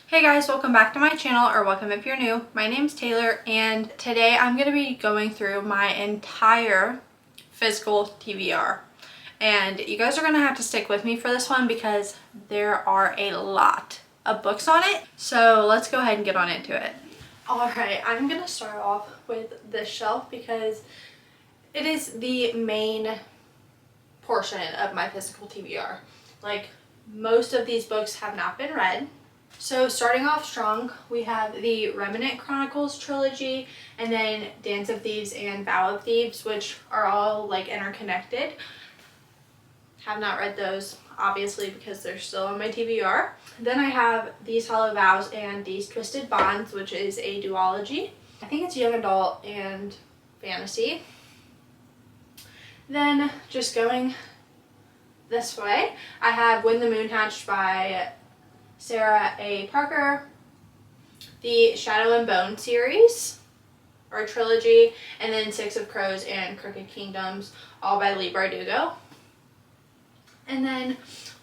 Hey guys, welcome back to my channel, or welcome if you're new. My name's Taylor, and today I'm going to be going through my entire physical TBR. And you guys are going to have to stick with me for this one because there are a lot of books on it. So let's go ahead and get on into it. Alright, I'm going to start off with this shelf because it is the main portion of my physical TBR. Like, most of these books have not been read. So starting off strong, we have the Remnant Chronicles trilogy, and then Dance of Thieves and Vow of Thieves, which are all like interconnected. Have not read those, obviously, because they're still on my TBR. Then I have These Hollow Vows and These Twisted Bonds, which is a duology. I think it's young adult and fantasy. Then just going this way, I have When the Moon Hatched by Sarah A. Parker, the Shadow and Bone series, or trilogy, and then Six of Crows and Crooked Kingdoms, all by Leigh Bardugo. And then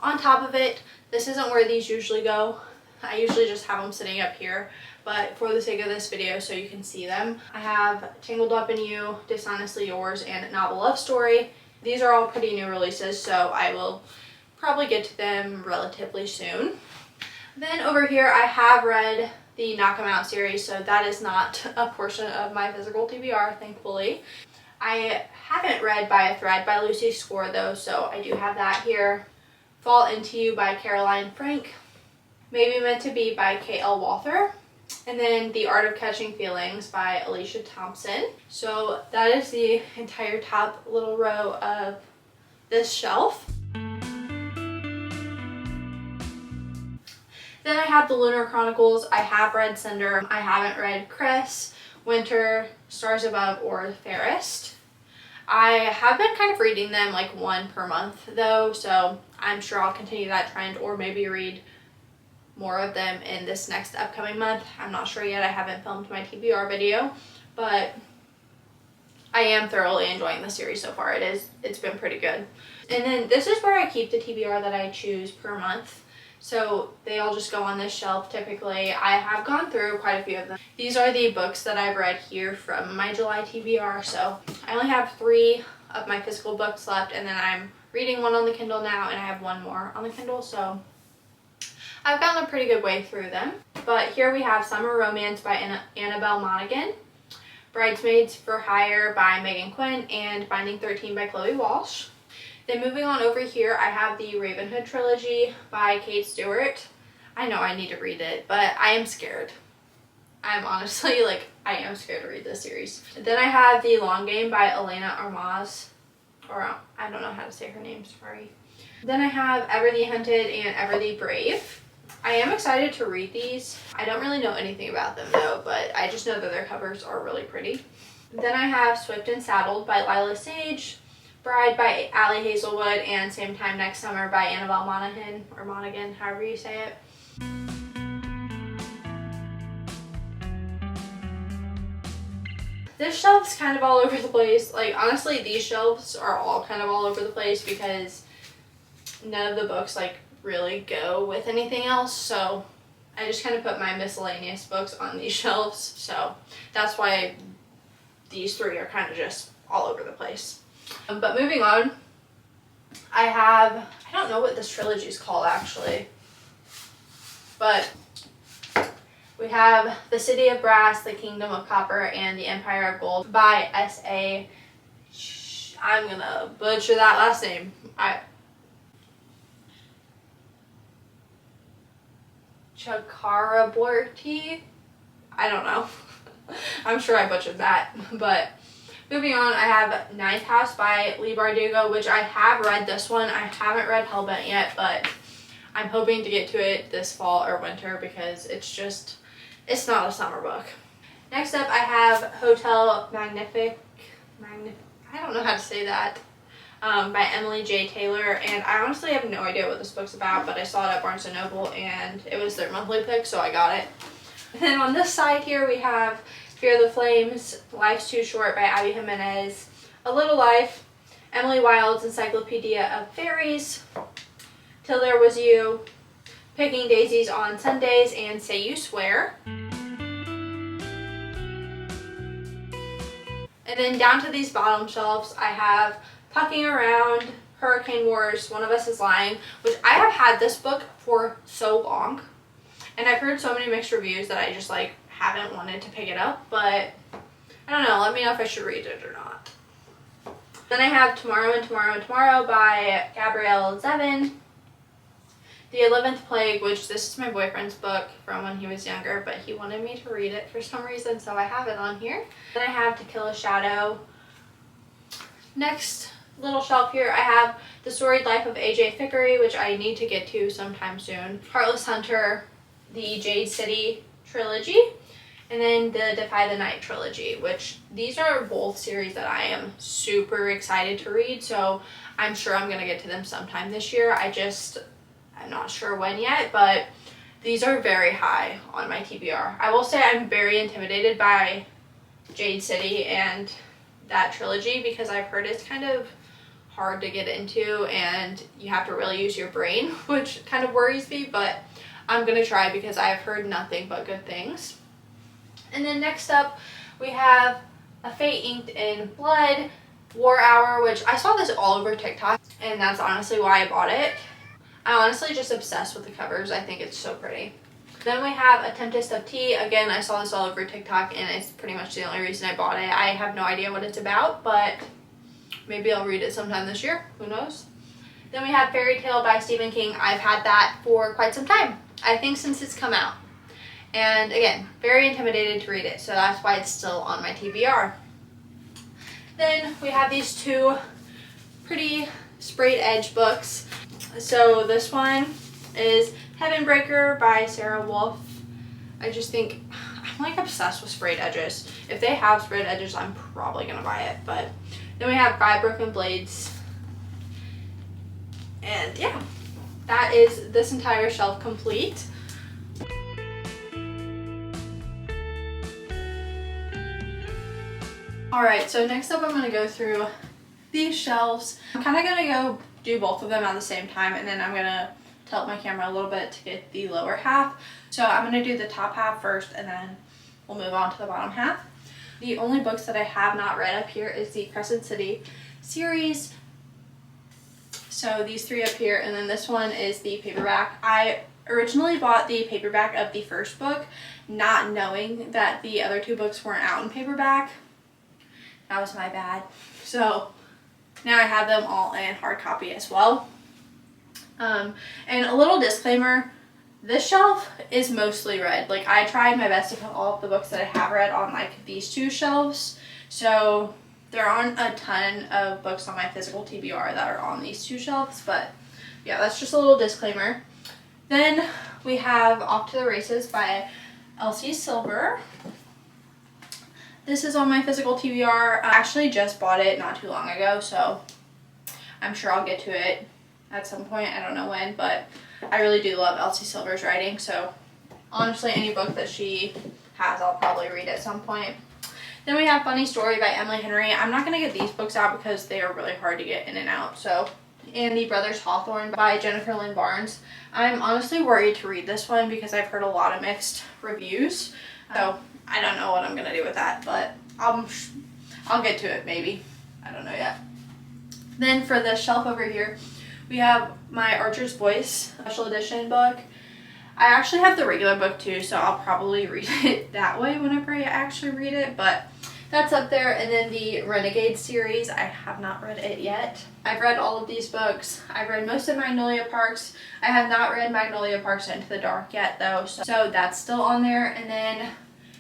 on top of it, this isn't where these usually go. I usually just have them sitting up here, but for the sake of this video so you can see them, I have Tangled Up in You, Dishonestly Yours, and Novel Love Story. These are all pretty new releases, so I will probably get to them relatively soon. Then over here I have read the Knock 'Em Out series, so that is not a portion of my physical TBR, thankfully. I haven't read By a Thread by Lucy Score though, so I do have that here. Fall Into You by Caroline Frank, Maybe Meant to Be by K.L. Walther, and then The Art of Catching Feelings by Alicia Thompson. So that is the entire top little row of this shelf. Then I have the Lunar Chronicles. I have read Cinder. I haven't read Cress, Winter, Stars Above, or The Fairest. I have been kind of reading them like one per month though, so I'm sure I'll continue that trend or maybe read more of them in this next upcoming month. I'm not sure yet. I haven't filmed my TBR video, but I am thoroughly enjoying the series so far. It's been pretty good. And then this is where I keep the TBR that I choose per month. So they all just go on this shelf typically. I have gone through quite a few of them. These are the books that I've read here from my July TBR. So I only have 3 of my physical books left, and then I'm reading one on the Kindle now, and I have one more on the Kindle. So I've gotten a pretty good way through them. But here we have Summer Romance by Annabelle Monaghan, Bridesmaids for Hire by Megan Quinn, and Binding 13 by Chloe Walsh. Then moving on over here, I have the Ravenhood trilogy by Kate Stewart. I know I need to read it, but I am scared. I'm honestly, I am scared to read this series. Then I have The Long Game by Elena Armaz, or I don't know how to say her name, sorry. Then I have Ever the Hunted and Ever the Brave. I am excited to read these. I don't really know anything about them though, but I just know that their covers are really pretty. Then I have Swift and Saddled by Lila Sage, Bride by Allie Hazelwood, and Same Time Next Summer by Annabelle Monaghan, or Monaghan, however you say it. This shelf's kind of all over the place. Like, honestly, these shelves are all kind of all over the place because none of the books, really go with anything else. So I just kind of put my miscellaneous books on these shelves. So that's why these 3 are kind of just all over the place. But moving on, I don't know what this trilogy is called actually, but we have The City of Brass, The Kingdom of Copper, and The Empire of Gold by S.A. I'm gonna butcher that last name. Chakraborty? I don't know. I'm sure I butchered that, but moving on, I have Ninth House by Leigh Bardugo, which I have read this one. I haven't read Hellbent yet, but I'm hoping to get to it this fall or winter because it's not a summer book. Next up, I have Hotel Magnifique, I don't know how to say that, by Emily J. Taylor, and I honestly have no idea what this book's about, but I saw it at Barnes & Noble, and it was their monthly pick, so I got it. And then on this side here, we have Fear the Flames, Life's Too Short by Abby Jimenez, A Little Life, Emily Wilde's Encyclopedia of Fairies, Till There Was You, Picking Daisies on Sundays, and Say You Swear. And then down to these bottom shelves, I have Pucking Around, Hurricane Wars, One of Us is Lying, which I have had this book for so long. And I've heard so many mixed reviews that I just like haven't wanted to pick it up, but I don't know, let me know if I should read it or not. Then I have Tomorrow and Tomorrow and Tomorrow by Gabrielle Zevin. The 11th Plague, which this is my boyfriend's book from when he was younger, but he wanted me to read it for some reason, so I have it on here. Then I have To Kill a Shadow. Next little shelf here, I have The Storied Life of A.J. Thickery, which I need to get to sometime soon. Heartless Hunter, the Jade City trilogy, and then the Defy the Night trilogy, which these are both series that I am super excited to read, so I'm sure I'm going to get to them sometime this year. I'm not sure when yet, but these are very high on my TBR. I will say I'm very intimidated by Jade City and that trilogy because I've heard it's kind of hard to get into and you have to really use your brain, which kind of worries me, but I'm going to try because I've heard nothing but good things. And then next up, we have A Fate Inked in Blood, War Hour, which I saw this all over TikTok, and that's honestly why I bought it. I'm honestly just obsessed with the covers. I think it's so pretty. Then we have A Tempest of Tea. Again, I saw this all over TikTok, and it's pretty much the only reason I bought it. I have no idea what it's about, but maybe I'll read it sometime this year. Who knows? Then we have Fairy Tale by Stephen King. I've had that for quite some time. I think since it's come out. And again, very intimidated to read it, so that's why it's still on my TBR. Then we have these two pretty sprayed edge books. So this one is Heaven Breaker by Sarah Wolf. I just think, I'm like obsessed with sprayed edges. If they have sprayed edges, I'm probably gonna buy it. But then we have 5 Broken Blades. And yeah, that is this entire shelf complete. Alright, so next up I'm going to go through these shelves. I'm kind of going to go do both of them at the same time, and then I'm going to tilt my camera a little bit to get the lower half. So I'm going to do the top half first, and then we'll move on to the bottom half. The only books that I have not read up here is the Crescent City series. So these 3 up here, and then this one is the paperback. I originally bought the paperback of the first book, not knowing that the other 2 books weren't out in paperback. That was my bad. So now I have them all in hard copy as well. And a little disclaimer, this shelf is mostly read. Like, I tried my best to put all of the books that I have read on like these 2 shelves. So there aren't a ton of books on my physical TBR that are on these 2 shelves, but yeah, that's just a little disclaimer. Then we have Off to the Races by Elsie Silver. This is on my physical TBR. I actually just bought it not too long ago, so I'm sure I'll get to it at some point. I don't know when, but I really do love Elsie Silver's writing, so honestly, any book that she has, I'll probably read at some point. Then we have Funny Story by Emily Henry. I'm not going to get these books out because they are really hard to get in and out, so. And The Brothers Hawthorne by Jennifer Lynn Barnes. I'm honestly worried to read this one because I've heard a lot of mixed reviews, so I don't know what I'm going to do with that, but I'll get to it maybe. I don't know yet. Then for the shelf over here, we have my Archer's Voice special edition book. I actually have the regular book too, so I'll probably read it that way whenever I actually read it, but that's up there. And then the Renegade series, I have not read it yet. I've read all of these books. I've read most of Magnolia Parks. I have not read Magnolia Parks Into the Dark yet though, so that's still on there. And then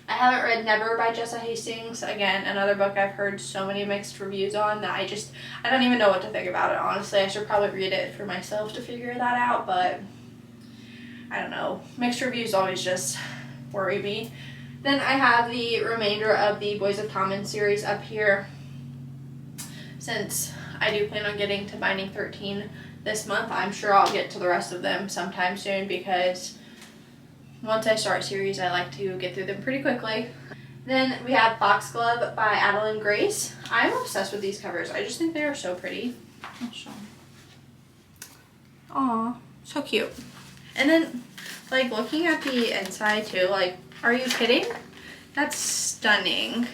I haven't read Never by Jessa Hastings. Again, another book I've heard so many mixed reviews on that I don't even know what to think about it, honestly. I should probably read it for myself to figure that out, but I don't know. Mixed reviews always just worry me. Then I have the remainder of the Boys of Tommen series up here. Since I do plan on getting to Binding 13 this month, I'm sure I'll get to the rest of them sometime soon because once I start series, I like to get through them pretty quickly. Then we have Foxglove by Adeline Grace. I'm obsessed with these covers. I just think they are so pretty. I'll show them. Aw, so cute. And then Like, looking at the inside too, like, are you kidding? That's stunning.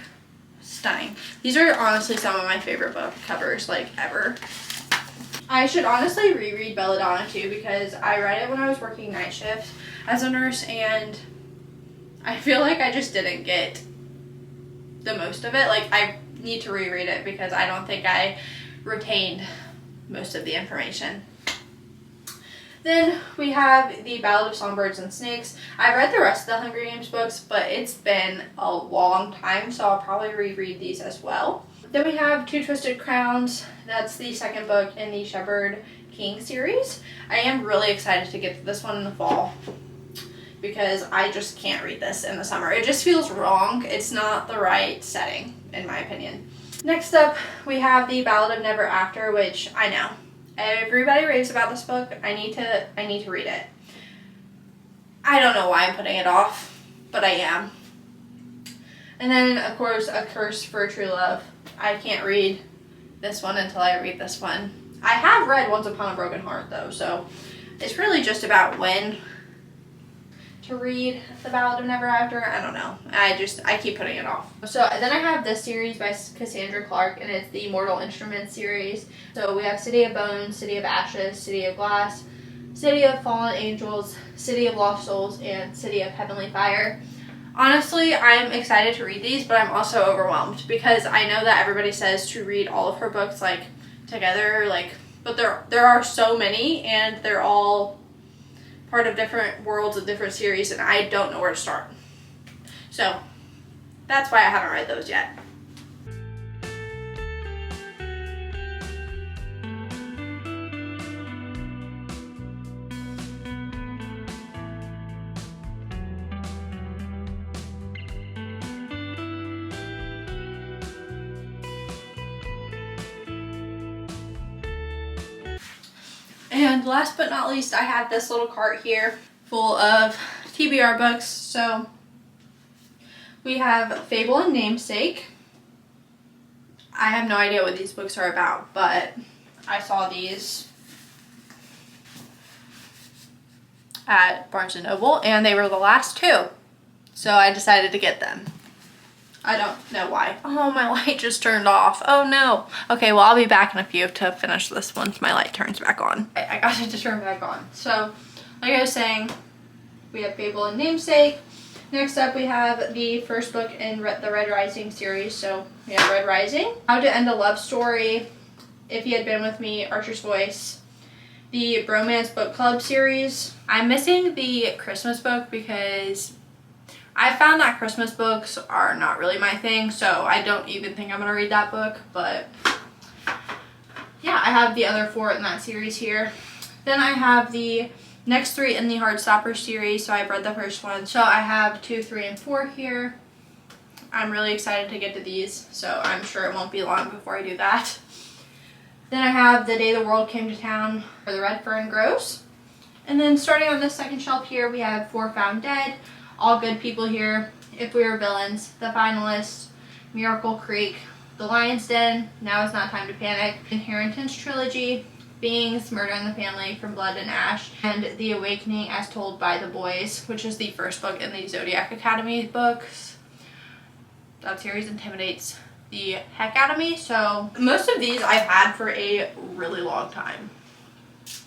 Stunning. These are honestly some of my favorite book covers, like, ever. I should honestly reread Belladonna too, because I read it when I was working night shift as a nurse, and I feel like I just didn't get the most of it. Like, I need to reread it because I don't think I retained most of the information. Then we have the Ballad of Songbirds and Snakes. I've read the rest of the Hunger Games books, but it's been a long time, so I'll probably reread these as well. Then we have Two Twisted Crowns. That's the second book in the Shepherd King series. I am really excited to get to this one in the fall because I just can't read this in the summer. It just feels wrong. It's not the right setting, in my opinion. Next up, we have the Ballad of Never After, which I know everybody raves about this book. I need to read it. I don't know why I'm putting it off, but I am. And then, of course, A Curse for True Love. I can't read this one until I read this one. I have read Once Upon a Broken Heart, though, so it's really just about when to read The Ballad of Never After. I don't know. I keep putting it off. So then I have this series by Cassandra Clark, and it's the Mortal Instruments series. So we have City of Bones, City of Ashes, City of Glass, City of Fallen Angels, City of Lost Souls, and City of Heavenly Fire. Honestly, I'm excited to read these, but I'm also overwhelmed because I know that everybody says to read all of her books, like, together, like, but there are so many, and they're all part of different worlds of different series, and I don't know where to start. So that's why I haven't read those yet. And last but not least, I have this little cart here full of TBR books. So we have Fable and Namesake. I have no idea what these books are about, but I saw these at Barnes & Noble, and they were the last two. So I decided to get them. I don't know why. Oh, my light just turned off. Oh no. Okay, well, I'll be back in a few to finish this once my light turns back on. I got it to turn back on. So, like I was saying, we have Fable and Namesake. Next up, we have the first book in the Red Rising series. So, we have Red Rising, How to End a Love Story, If You Had Been With Me, Archer's Voice, the Bromance Book Club series. I'm missing the Christmas book because I found that Christmas books are not really my thing, so I don't even think I'm going to read that book, but yeah, I have the other four in that series here. Then I have the next three in the Heartstopper series, so I've read the first one. So I have 2, 3, and 4 here. I'm really excited to get to these, so I'm sure it won't be long before I do that. Then I have The Day the World Came to Town, where the Red Fern Grows. And then starting on this second shelf here, we have Four Found Dead, All Good People Here, If We Were Villains, The Finalists, Miracle Creek, The Lion's Den, Now Is Not Time to Panic, Inheritance Trilogy, Beings, Murder in the Family, From Blood and Ash, and The Awakening as Told by the Boys, which is the first book in the Zodiac Academy books. That series intimidates the heck out of me, so most of these I've had for a really long time.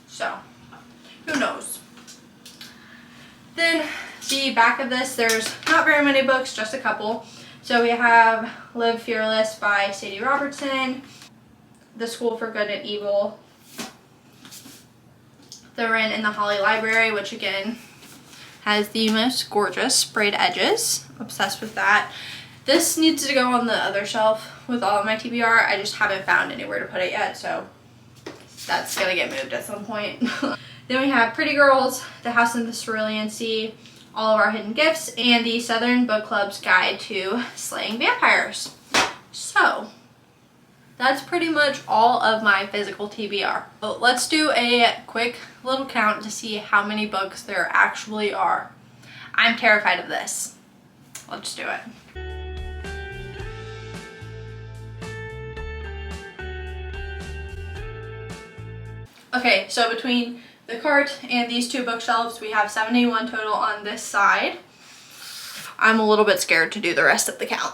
So, who knows? Then the back of this, there's not very many books, just a couple. So we have Live Fearless by Sadie Robertson, The School for Good and Evil, The Wren in the Holly Library, which again has the most gorgeous sprayed edges. Obsessed with that. This needs to go on the other shelf with all of my TBR. I just haven't found anywhere to put it yet, so that's gonna get moved at some point. Then we have Pretty Girls, The House in the Cerulean Sea, All of Our Hidden Gifts, and the Southern Book Club's Guide to Slaying Vampires. So, that's pretty much all of my physical TBR. But let's do a quick little count to see how many books there actually are. I'm terrified of this. Let's do it. Okay, so between the cart and these two bookshelves. We have 71 total on this side. I'm a little bit scared to do the rest of the count.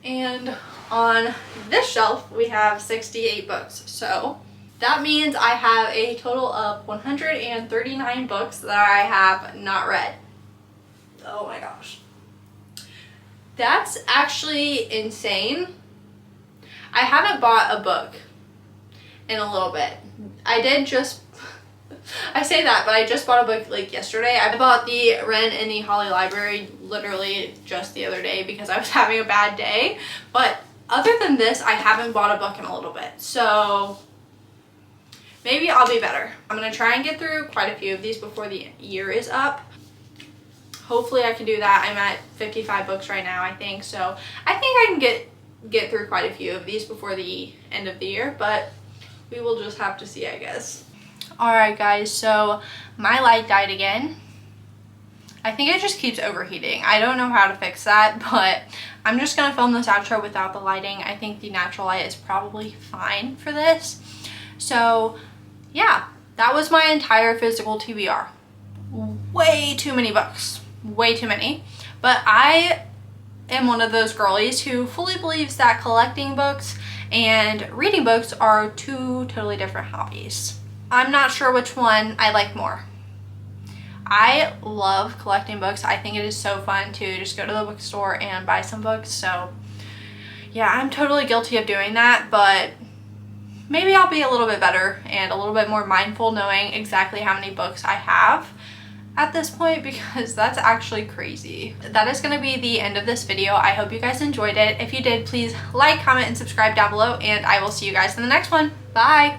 And on this shelf, we have 68 books. So that means I have a total of 139 books that I have not read. Oh my gosh. That's actually insane. I haven't bought a book in a little bit. I say that, but I just bought a book like yesterday. I bought the Ren in the Holly Library literally just the other day because I was having a bad day. But other than this, I haven't bought a book in a little bit. So maybe I'll be better. I'm going to try and get through quite a few of these before the year is up. Hopefully I can do that. I'm at 55 books right now, I think. So I think I can get through quite a few of these before the end of the year. But we will just have to see, I guess. Alright guys, so my light died again. I think it just keeps overheating. I don't know how to fix that, but I'm just going to film this outro without the lighting. I think the natural light is probably fine for this. So yeah, that was my entire physical TBR. Way too many books. Way too many. But I am one of those girlies who fully believes that collecting books and reading books are two totally different hobbies. I'm not sure which one I like more. I love collecting books. I think it is so fun to just go to the bookstore and buy some books. So yeah, I'm totally guilty of doing that, but maybe I'll be a little bit better and a little bit more mindful knowing exactly how many books I have at this point, because that's actually crazy. That is going to be the end of this video. I hope you guys enjoyed it. If you did, please like, comment, and subscribe down below, and I will see you guys in the next one. Bye!